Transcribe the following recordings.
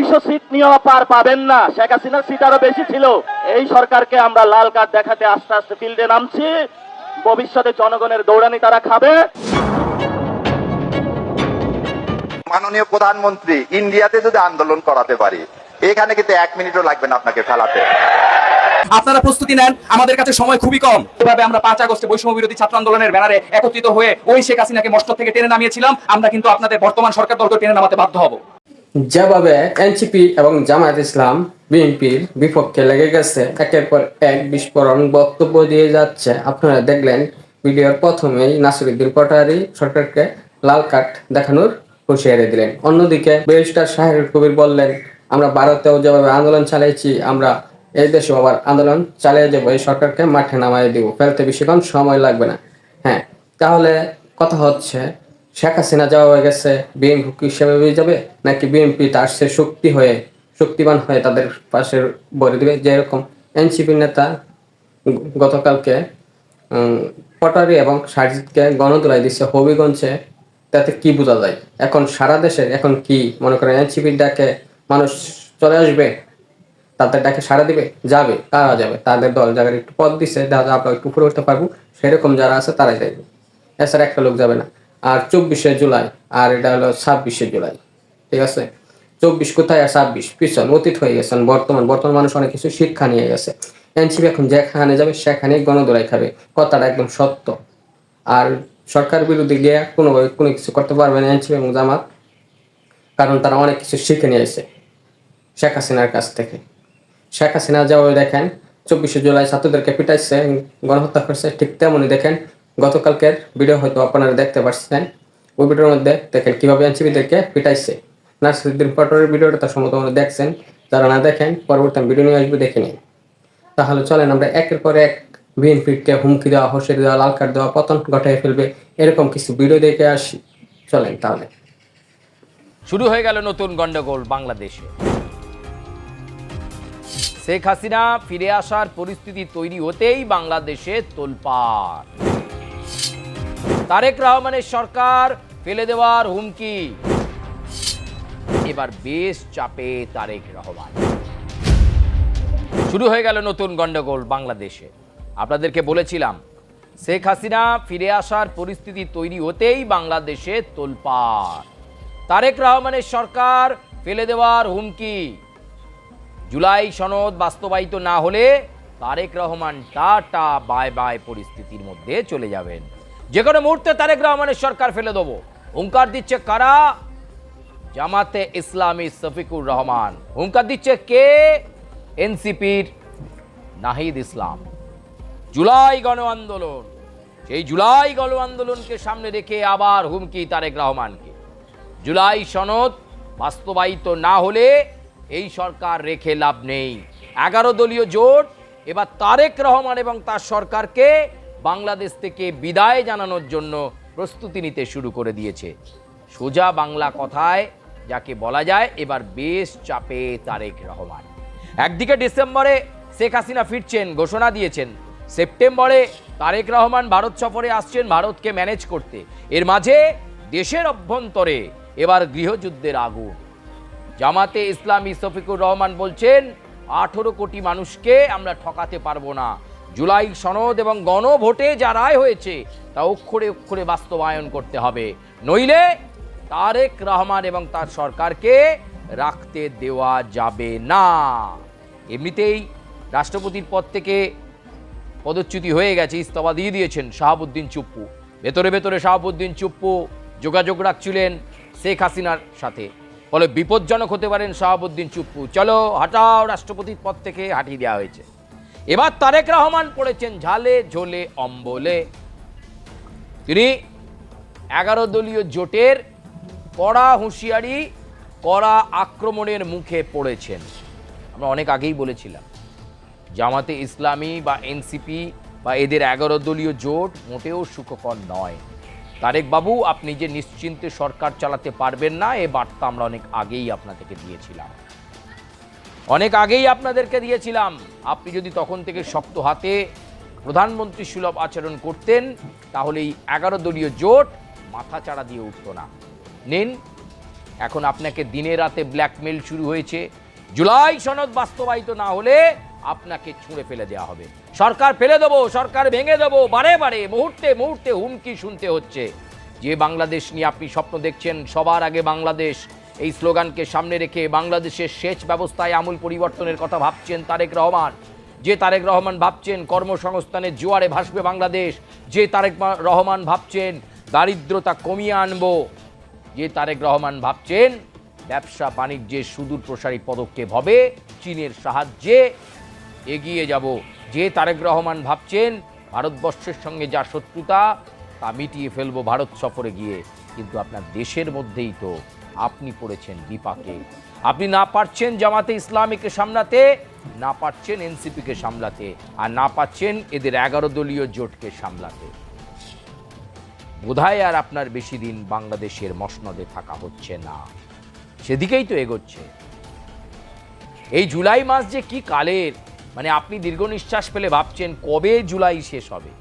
200 seat নিয়েও পার পাবেন না। শেখ হাসিনার সিট আরো বেশি ছিল। এই সরকারকে আমরা লাল কার্ড দেখাতে আস্তে আস্তে ফিল্ডে নামছি। ভবিষ্যতে জনগণের দৌড়ানি তারা খাবে। মাননীয় প্রধানমন্ত্রী, ইন্ডিয়াতে যদি আন্দোলন করাতে পারি, এখানে কিন্তু 1 মিনিটও লাগবে না আপনাকে ফেলাতে। আপনারা প্রস্তুতি নেন, আমাদের কাছে সময় খুবই কম। এভাবে আমরা 5 আগস্টে বৈষম্য বিরোধী ছাত্র আন্দোলনের ব্যানারে একত্রিত হয়ে ওই শেখ হাসিনাকে মস্তক থেকে টেনে নামিয়েছিলাম। আমরা কিন্তু আপনাদের বর্তমান সরকার দলকে টেনে নামাতে বাধ্য হব। যেভাবে এনসিপি এবং জামায়াত ইসলাম বিএনপির বিপক্ষে লেগে গেছে, একের পর এক বিস্ফোরণ বক্তব্য দিয়ে যাচ্ছে। আপনারা দেখলেন ভিডিওর প্রথমেই নাসিরউদ্দিন পাটোয়ারী সরকারকে লাল কার্ড দেখানোর হুঁশিয়ারি দিলেন। অন্যদিকে ব্যারিস্টার শাহেরুল কবির বললেন, আমরা ভারতেও যেভাবে আন্দোলন চালিয়েছি, আমরা এই দেশেও আবার আন্দোলন চালিয়ে যাবো, এই সরকারকে মাঠে নামাই দিব, ফেলতে বেশিক্ষণ সময় লাগবে না। হ্যাঁ, তাহলে কথা হচ্ছে, শেখ হাসিনা যাওয়া হয়ে গেছে, বিএনপি হিসেবে যাবে নাকি বিএনপি তার সে শক্তিবান হয়ে তাদের পাশে ভরে দেবে? যেরকম এনসিপি নেতা গতকালকে পাটোয়ারী এবং সাজিদকে গণদোলাই দিচ্ছে হবিগঞ্জে, তাতে কি বোঝা যায়? এখন সারা দেশে এখন কি মনে করেন, এনসিপির ডাকে মানুষ চলে আসবে, তাদের ডাকে সারা দিবে? যাবে, তারা যাবে, তাদের দল যাদের একটু পথ দিচ্ছে, যারা আমরা একটু উপরে উঠতে পারবো, সেরকম যারা আছে তারাই যাবে, এছাড়া একটা লোক যাবে না। আর 24শে জুলাই, আর এটা হলো 26শে জুলাই, ঠিক আছে? 24 কোথায় আর 26 পিছন অতীত হয়ে গেছেন। বর্তমান মানুষ অনেক কিছু শিক্ষা নিয়ে গেছে। এনসিপি এখন যেখানে যাবে সেখানে গণদোলাই খাবে, কথাটা একদম সত্য। আর সরকার বিরোধী গিয়ে কোনোভাবে কোনো কিছু করতে পারবে না এনসিপি এবং জামাত, কারণ তারা অনেক কিছু শিখে নিয়েছে শেখ হাসিনার কাছ থেকে। শেখ হাসিনা যাওয়া দেখেন 24শে জুলাই ছাত্রদেরকে পিটাইছে, গণহত্যা করছে, ঠিক তেমনই দেখেন গতকালকের ভিডিও হয়তো আপনারা দেখতে পাচ্ছেন। ওই ভিডিওর মধ্যে দেখেন কিভাবে এনসিপিদেরকে পিটাইছে। নাসিরউদ্দিন পাটোয়ারীর ভিডিওটা তার সম্ভবত দেখছেন, যারা না দেখেন পরবর্তী ভিডিও নিয়ে আসবে, দেখে নিন। তাহলে চলেন আমরা একের পর এক বিএনপিকে হুমকি দেওয়া, হুঁশিয়ারি দেওয়া, লাল কার্ড দেওয়া, পতন ঘটাই ফেলবে এরকম কিছু ভিডিও দেখে আসি। চলেন তাহলে। শুরু হয়ে গেল নতুন গন্ডগোল বাংলাদেশে। শেখ হাসিনা ফিরে আসার পরিস্থিতি তৈরি হতেই বাংলাদেশে তোলপাড়। তারেক রহমানের সরকার ফেলে দেওয়ার হুমকি। এবার বেশ চাপে তারেক রহমান। শুরু হয়ে গেল নতুন গন্ডগোল বাংলাদেশে। আপনাদেরকে বলেছিলাম শেখ হাসিনা ফিরে আসার পরিস্থিতি তৈরি হতেই বাংলাদেশে তোলপাড়। তারেক রহমানের সরকার ফেলে দেওয়ার হুমকি। জুলাই সনদ বাস্তবায়িত না হলে Tarique Rahman tata bye bye পরিস্থিতির মধ্যে চলে যাবেন। যে কোনো মুহূর্তে তারেক রহমানের সরকার ফেলে দেবো হুঙ্কার দিচ্ছে কারা? জামাতে ইসলামী শফিকুর রহমান। হুঙ্কার দিচ্ছে কে? এনসিপির নাহিদ ইসলাম। জুলাই গণ আন্দোলন, সেই জুলাই গণ আন্দোলনকে সামনে রেখে আবার হুমকি তারেক রহমানকে। জুলাই সনদ বাস্তবায়িত না হলে এই সরকার রেখে লাভ নেই। 11 দলীয় জোট এবার তারেক রহমান এবং তার সরকারকে বাংলাদেশ থেকে বিদায় জানানোর জন্য প্রস্তুতি নিতে শুরু করে দিয়েছে। সোজা বাংলা কথায় যাকে বলা যায়, এবার বেশ চাপে তারেক রহমান। একদিকে ডিসেম্বরে শেখ হাসিনা ফিরছেন, ঘোষণা দিয়েছেন। সেপ্টেম্বরে তারেক রহমান ভারত সফরে আসছেন ভারতকে ম্যানেজ করতে। এর মাঝে দেশের অভ্যন্তরে এবার গৃহযুদ্ধের আগুন। জামাতে ইসলামী শফিকুর রহমান বলছেন 18 কোটি মানুষকে আমরা ঠকাতে পারবো না। জুলাই সনদ এবং গণভোটে যা রায় হয়েছে তা অক্ষরে অক্ষরে বাস্তবায়ন করতে হবে, নইলে তারেক রহমান এবং তার সরকারকে রাখতে দেওয়া যাবে না। এমনিতেই রাষ্ট্রপতির পদ থেকে পদচ্যুতি হয়ে গেছে, ইস্তফা দিয়ে দিয়েছেন শাহাবুদ্দিন চুপ্পু। ভেতরে ভেতরে শাহাবুদ্দিন চুপ্পু যোগাযোগ রাখছিলেন শেখ হাসিনার সাথে, ফলে বিপজ্জনক হতে পারেন শাহাবুদ্দিন চুপ্পু। চলো হাঁটাও, রাষ্ট্রপতির পদ থেকে হাঁটিয়ে দেওয়া হয়েছে। এবার তারেক রহমান পড়েছেন ঝালে ঝোলে অম্বলে। তিনি 11 দলীয় জোটের কড়া হুঁশিয়ারি, কড়া আক্রমণের মুখে পড়েছেন। আমরা অনেক আগেই বলেছিলাম জামাতে ইসলামী বা এনসিপি বা এদের 11 দলীয় জোট মোটেও সুখকর নয়। তারেক বাবু, আপনি যে নিশ্চিন্তে সরকার চালাতে পারবেন না, এ বার্তা আমরা অনেক আগেই আপনাদেরকে দিয়েছিলাম। আপনি যদি তখন থেকে শক্ত হাতে প্রধানমন্ত্রী সুলভ আচরণ করতেন, তাহলে এই 11 দলীয় জোট মাথা চাড়া দিয়ে উঠত না। নিন এখন আপনাকে দিনে রাতে ব্ল্যাকমেল শুরু হয়েছে। জুলাই সনদ বাস্তবায়িত না হলে আপনাকে ছুঁড়ে ফেলে দেওয়া হবে, সরকার ফেলে দেবো, সরকার ভেঙে দেবো, বারে বারে মুহূর্তে মুহূর্তে হুমকি শুনতে হচ্ছে। যে বাংলাদেশ নিয়ে আপনি স্বপ্ন দেখছেন, সবার আগে বাংলাদেশ, এই স্লোগানকে সামনে রেখে বাংলাদেশের সেচ ব্যবস্থায় আমূল পরিবর্তনের কথা ভাবছেন তারেক রহমান। যে তারেক রহমান ভাবছেন কর্মসংস্থানের জোয়ারে ভাসবে বাংলাদেশ, যে তারেক রহমান ভাবছেন দারিদ্রতা কমিয়ে আনবো, যে তারেক রহমান ভাবছেন ব্যবসা বাণিজ্যের সুদূর প্রসারী পদক্ষেপ হবে, চীনের সাহায্যে এগিয়ে যাব, যে তারেক রহমান ভাবছেন ভারতবর্ষের সঙ্গে যা শত্রুতা তা মিটিয়ে ফেলবো ভারত সফরে গিয়ে, কিন্তু আপনার দেশের মধ্যেই তো আপনি পড়েছেন বিপাকে। আপনি না পারছেন জামাতে ইসলামীকে সামলাতে, না পারছেন এনসিপিকে সামলাতে, আর না পারছেন এদের 11 দলীয় জোটকে সামলাতে। বোধহয় আর আপনার বেশি দিন বাংলাদেশের মসনদে থাকা হচ্ছে না, সেদিকেই তো এগোচ্ছে। এই জুলাই মাস যে কি কালের, মানে আপনি দীর্ঘ নিঃশ্বাস ফেলে ভাবছেন কবে জুলাই শেষ হবে,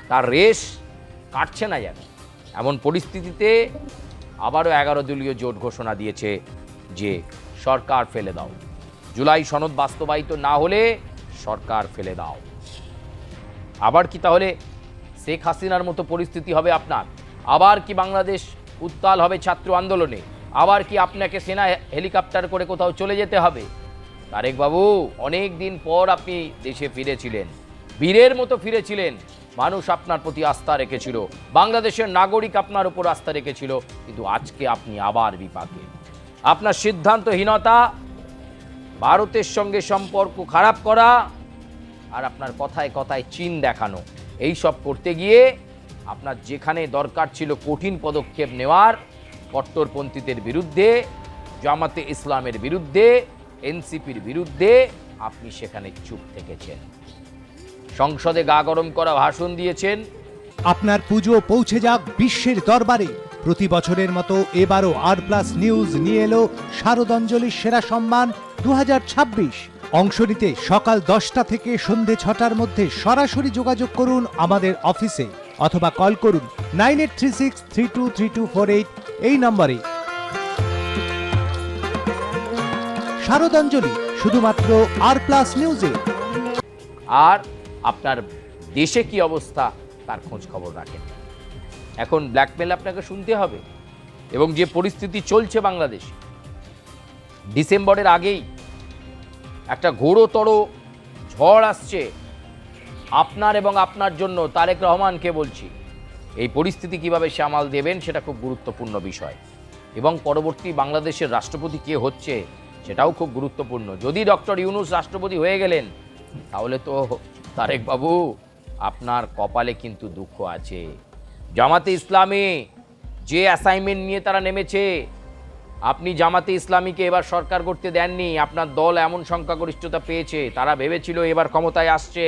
তার রেশ কাটছে না যেন। এমন পরিস্থিতিতে আবারও 11 দলীয় জোট ঘোষণা দিয়েছে যে সরকার ফেলে দাও, জুলাই সনদ বাস্তবায়িত না হলে সরকার ফেলে দাও। আবার কি তাহলে শেখ হাসিনার মতো পরিস্থিতি হবে আপনার? আবার কি বাংলাদেশ উত্তাল হবে ছাত্র আন্দোলনে? আবার কি আপনাকে সেনা হেলিকপ্টার করে কোথাও চলে যেতে হবে? তারেক বাবু, অনেক দিন পর আপনি দেশে ফিরেছিলেন, বীরের মতো ফিরেছিলেন, মানুষ আপনার প্রতি আস্থা রেখেছিল, বাংলাদেশের নাগরিক আপনার উপর আস্থা রেখেছিল, কিন্তু আজকে আপনি আবার বিপাকে। আপনার সিদ্ধান্তহীনতা, ভারতের সঙ্গে সম্পর্ক খারাপ করা, আর আপনার কথায় কথায় চীন দেখানো, এই সব করতে গিয়ে আপনার যেখানে দরকার ছিল কঠিন পদক্ষেপ নেওয়ার, কট্টরপন্থীদের বিরুদ্ধে, জামাতে ইসলামের বিরুদ্ধে, এনসিপির বিরুদ্ধে, আপনি সেখানে চুপ থেকেছেন। সংসদে গা গরম করা ভাষণ দিয়েছেন। আপনার পুজো পৌঁছে যাক বিশ্বের দরবারে। প্রতি বছরের মতো এবারও আর+ নিউজ নিয়ে এলো শারদাঞ্জলির সেরা সম্মান 2026। অংশ নিতে সকাল 10টা থেকে সন্ধে 6টার মধ্যে সরাসরি যোগাযোগ করুন আমাদের অফিসে অথবা কল করুন 9836323248 এই নম্বরে। শারদাঞ্জলি শুধুমাত্র আর+ নিউজে। আর আপনার দেশে কি অবস্থা তার খোঁজ খবর রাখেন। এখন ব্ল্যাকমেল আপনাকে শুনতে হবে, এবং যে পরিস্থিতি চলছে বাংলাদেশে, ডিসেম্বরের আগেই একটা ঘোরতর ঝড় আসছে আপনার এবং আপনার জন্য। তারেক রহমানকে বলছি, এই পরিস্থিতি কিভাবে সামাল দেবেন সেটা খুব গুরুত্বপূর্ণ বিষয়, এবং পরবর্তী বাংলাদেশের রাষ্ট্রপতি কে হচ্ছে সেটাও খুব গুরুত্বপূর্ণ। যদি ডক্টর ইউনূস রাষ্ট্রপতি হয়ে গেলেন, তাহলে তো তারেক বাবু আপনার কপালে কিন্তু দুঃখ আছে। জামাতে ইসলামী যে অ্যাসাইনমেন্ট নিয়ে তারা নেমেছে, আপনি জামাতে ইসলামীকে এবার সরকার করতে দেননি। আপনার দল এমন সংখ্যাগরিষ্ঠতা পেয়েছে, তারা ভেবেছিল এবার ক্ষমতায় আসছে,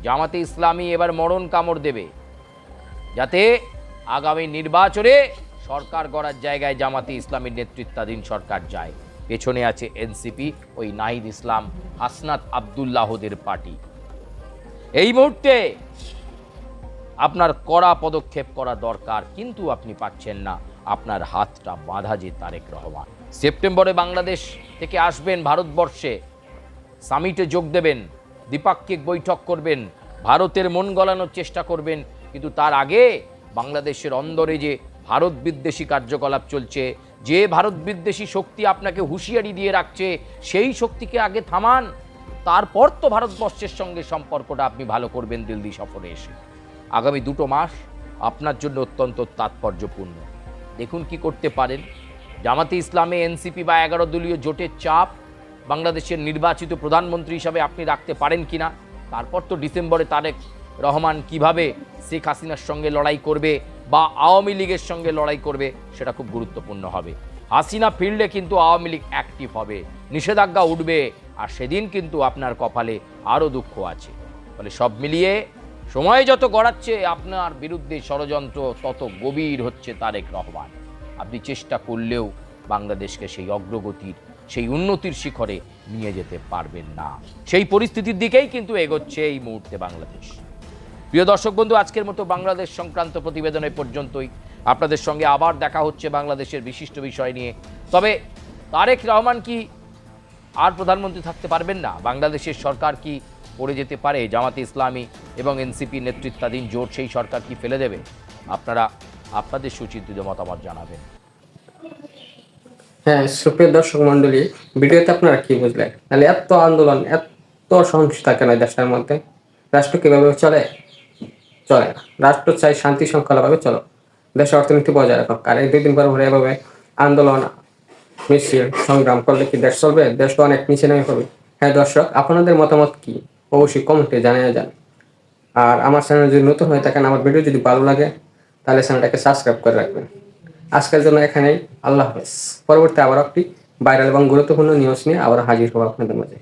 জামাতে ইসলামী এবার মরণ কামড় দেবে, যাতে আগামী নির্বাচনে সরকার গড়ার জায়গায় জামাতে ইসলামীর নেতৃত্বাধীন সরকার যায়। পেছনে আছে এনসিপি, ওই নাহিদ ইসলাম, হাসনাত আবদুল্লাহদের পার্টি। এই মুহূর্তে আপনার কড়া পদক্ষেপ করা দরকার, কিন্তু আপনি পাচ্ছেন না। আপনার হাতটা বাঁধা যে তারেক রহমান। সেপ্টেম্বরে বাংলাদেশ থেকে আসবেন ভারতবর্ষে, সামিটে যোগ দেবেন, দ্বিপাক্ষিক বৈঠক করবেন, ভারতের মন গলানোর চেষ্টা করবেন, কিন্তু তার আগে বাংলাদেশের অন্দরে যে ভারত বিদ্বেষী কার্যকলাপ চলছে, যে ভারত বিদ্বেষী শক্তি আপনাকে হুঁশিয়ারি দিয়ে রাখছে, সেই শক্তিকে আগে থামান, তারপর তো ভারতবর্ষের সঙ্গে সম্পর্কটা আপনি ভালো করবেন দিল্লি সফরে এসে। আগামী 2 মাস আপনার জন্য অত্যন্ত তাৎপর্যপূর্ণ। দেখুন কি করতে পারেন। জামাতে ইসলামে, এনসিপি বা 11 দলীয় জোটের চাপ বাংলাদেশের নির্বাচিত প্রধানমন্ত্রী হিসাবে আপনি রাখতে পারেন কিনা। তারপর তো ডিসেম্বরে তারেক রহমান কিভাবে শেখ হাসিনার সঙ্গে লড়াই করবে বা আওয়ামী লীগের সঙ্গে লড়াই করবে সেটা খুব গুরুত্বপূর্ণ হবে। হাসিনা ফিরলে কিন্তু আওয়ামী লীগ অ্যাক্টিভ হবে, নিষেধাজ্ঞা উঠবে, আর সেদিন কিন্তু আপনার কপালে আরও দুঃখ আছে। ফলে সব মিলিয়ে সময় যত গড়াচ্ছে আপনার বিরুদ্ধে ষড়যন্ত্র তত গভীর হচ্ছে তারেক রহমান। আপনি চেষ্টা করলেও বাংলাদেশকে সেই অগ্রগতির, সেই উন্নতির শিখরে নিয়ে যেতে পারবেন না। সেই পরিস্থিতির দিকেই কিন্তু এগোচ্ছে এই মুহূর্তে বাংলাদেশ। প্রিয় দর্শক বন্ধু, আজকের মতো বাংলাদেশ সংক্রান্ত প্রতিবেদন এই পর্যন্তই। আপনাদের সঙ্গে আবার দেখা হচ্ছে বাংলাদেশের বিশিষ্ট বিষয় নিয়ে। তবে তারেক রহমান কি আর প্রধানমন্ত্রী থাকতে পারবেন না? বাংলাদেশের সরকার কি পড়ে যেতে পারে? জামাতে ইসলামী এবং এনসিপি নেতৃত্বাধীন জোট সেই সরকার কি ফেলে দেবে? আপনারা আপনাদের সুচিন্তিত মতামত জানাবেন। হ্যাঁ, সুপ্রিয় দর্শক মন্ডলী, ভিডিওতে আপনারা কি বুঝলেন? তাহলে এত আন্দোলন, এত সহিংসতা কেন দেশের মধ্যে? রাষ্ট্র কিভাবে চলে? চলে না। রাষ্ট্র চাই শান্তি শৃঙ্খলাভাবে চলো, দেশের অর্থনীতি বজায় রাখো। আর এই 2 দিন পর এভাবে আন্দোলন, মিছিল, সংগ্রাম করলে কি দেশ চলবে? দেশ তো অনেক নিচে নেমে পড়বে। হ্যাঁ দর্শক, আপনাদের মতামত কি অবশ্যই কমেন্টে জানিয়ে যান। আর আমার চ্যানেল যদি নতুন হয়ে থাকেন, আমার ভিডিও যদি ভালো লাগে তাহলে চ্যানেলটাকে সাবস্ক্রাইব করে রাখবেন। আজকের জন্য এখানেই, আল্লাহ হাফেজ। পরবর্তী আবার একটি ভাইরাল এবং গুরুত্বপূর্ণ নিউজ নিয়ে আবার হাজির হবো আপনাদের মাঝে।